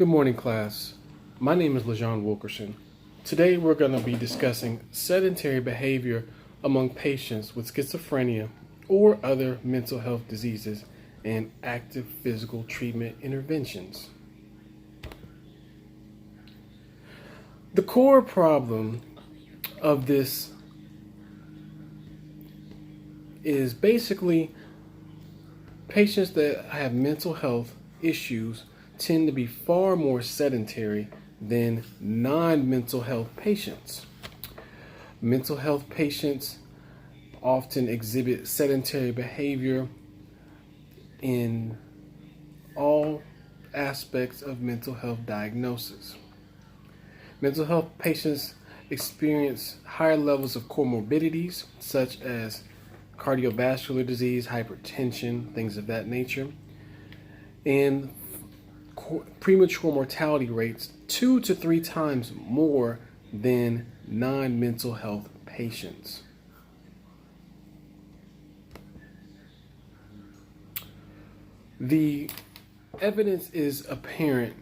Good morning, class. My name is LaJon Wilkerson. Today we're going to be discussing sedentary behavior among patients with schizophrenia or other mental health diseases and active physical treatment interventions. The core problem of this is basically patients that have mental health issues tend to be far more sedentary than non-mental health patients. Mental health patients often exhibit sedentary behavior in all aspects of mental health diagnosis. Mental health patients experience higher levels of comorbidities such as cardiovascular disease, hypertension, things of that nature, and premature mortality rates 2 to 3 times more than non-mental health patients. The evidence is apparent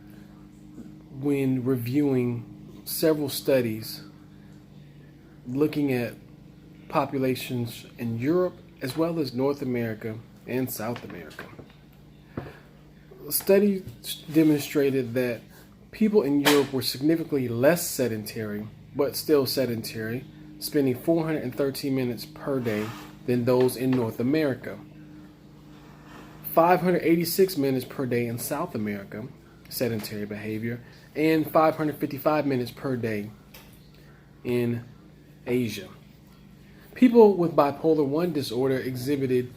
when reviewing several studies looking at populations in Europe as well as North America and South America. Studies demonstrated that people in Europe were significantly less sedentary, but still sedentary, spending 413 minutes per day than those in North America. 586 minutes per day in South America, sedentary behavior, and 555 minutes per day in Asia. People with bipolar 1 disorder exhibited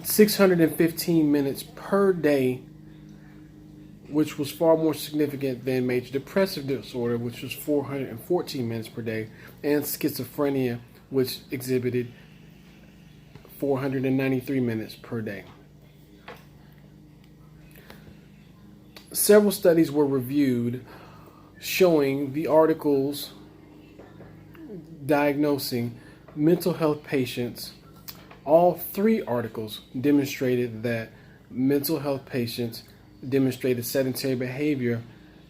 615 minutes per day, which was far more significant than major depressive disorder, which was 414 minutes per day, and schizophrenia, which exhibited 493 minutes per day. Several studies were reviewed showing the articles diagnosing mental health patients. All 3 articles demonstrated that mental health patients demonstrated sedentary behavior,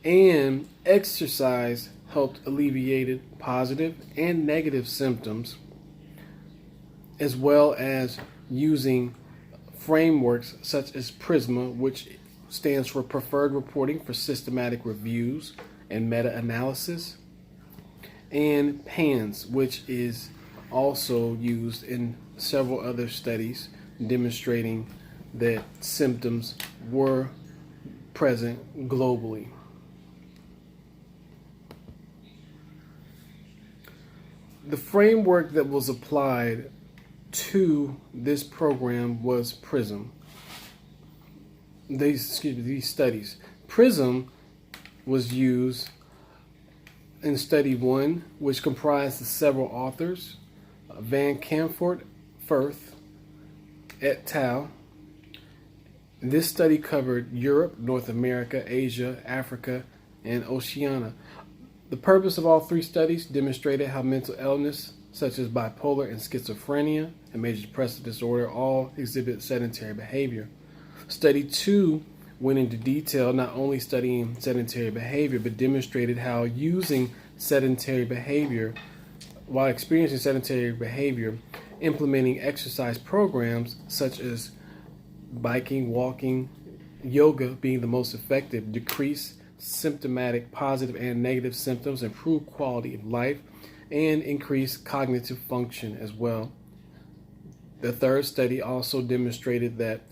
and exercise helped alleviate positive and negative symptoms, as well as using frameworks such as PRISMA, which stands for Preferred Reporting for Systematic Reviews and Meta-Analysis, and PANS, which is also used in several other studies demonstrating that symptoms were present globally. The framework that was applied to this program was PRISM. These studies. PRISM was used in study 1, which comprised of several authors: Van Camfort, Firth, et al. This study covered Europe, North America, Asia, Africa, and Oceania. The purpose of all 3 studies demonstrated how mental illness, such as bipolar and schizophrenia and major depressive disorder, all exhibit sedentary behavior. Study 2 went into detail, not only studying sedentary behavior, but demonstrated how using sedentary behavior, while experiencing sedentary behavior, implementing exercise programs such as biking, walking, yoga being the most effective, decrease symptomatic positive and negative symptoms, improve quality of life, and increase cognitive function as well. The 3rd study also demonstrated that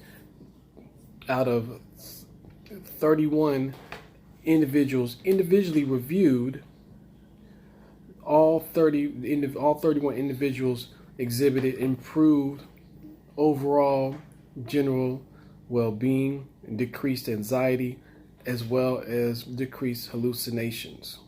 out of 31 individuals individually reviewed, all 31 individuals exhibited improved overall general well-being, decreased anxiety, as well as decreased hallucinations.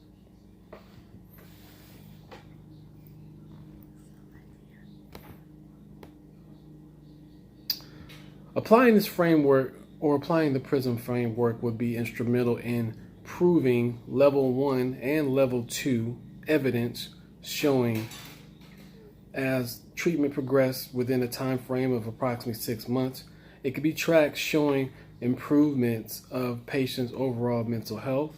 Applying this framework, or applying the PRISM framework, would be instrumental in proving level 1 and level 2 evidence showing as treatment progressed within a time frame of approximately 6 months, it could be tracked showing improvements of patients' overall mental health,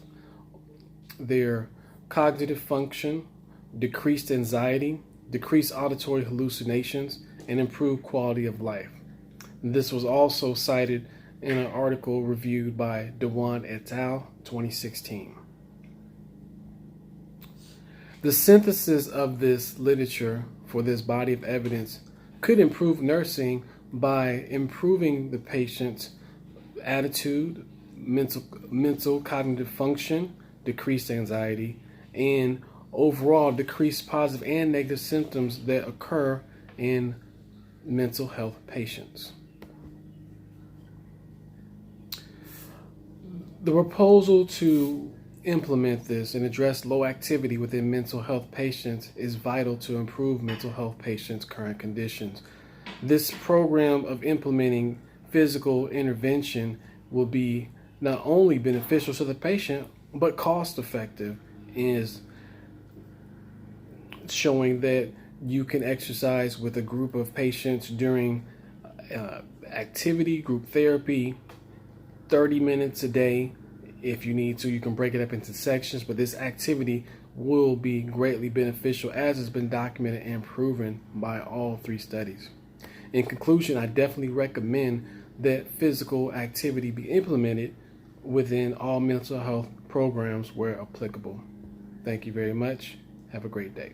their cognitive function, decreased anxiety, decreased auditory hallucinations, and improved quality of life. This was also cited in an article reviewed by Dewan et al. 2016. The synthesis of this literature for this body of evidence could improve nursing by improving the patient's attitude, mental cognitive function, decreased anxiety, and overall decreased positive and negative symptoms that occur in mental health patients. The proposal to implement this and address low activity within mental health patients is vital to improve mental health patients' current conditions. This program of implementing physical intervention will be not only beneficial to the patient, but cost effective, is showing that you can exercise with a group of patients during activity, group therapy, 30 minutes a day. If you need to, you can break it up into sections, but this activity will be greatly beneficial, as has been documented and proven by all 3 studies. In conclusion, I definitely recommend that physical activity be implemented within all mental health programs where applicable. Thank you very much. Have a great day.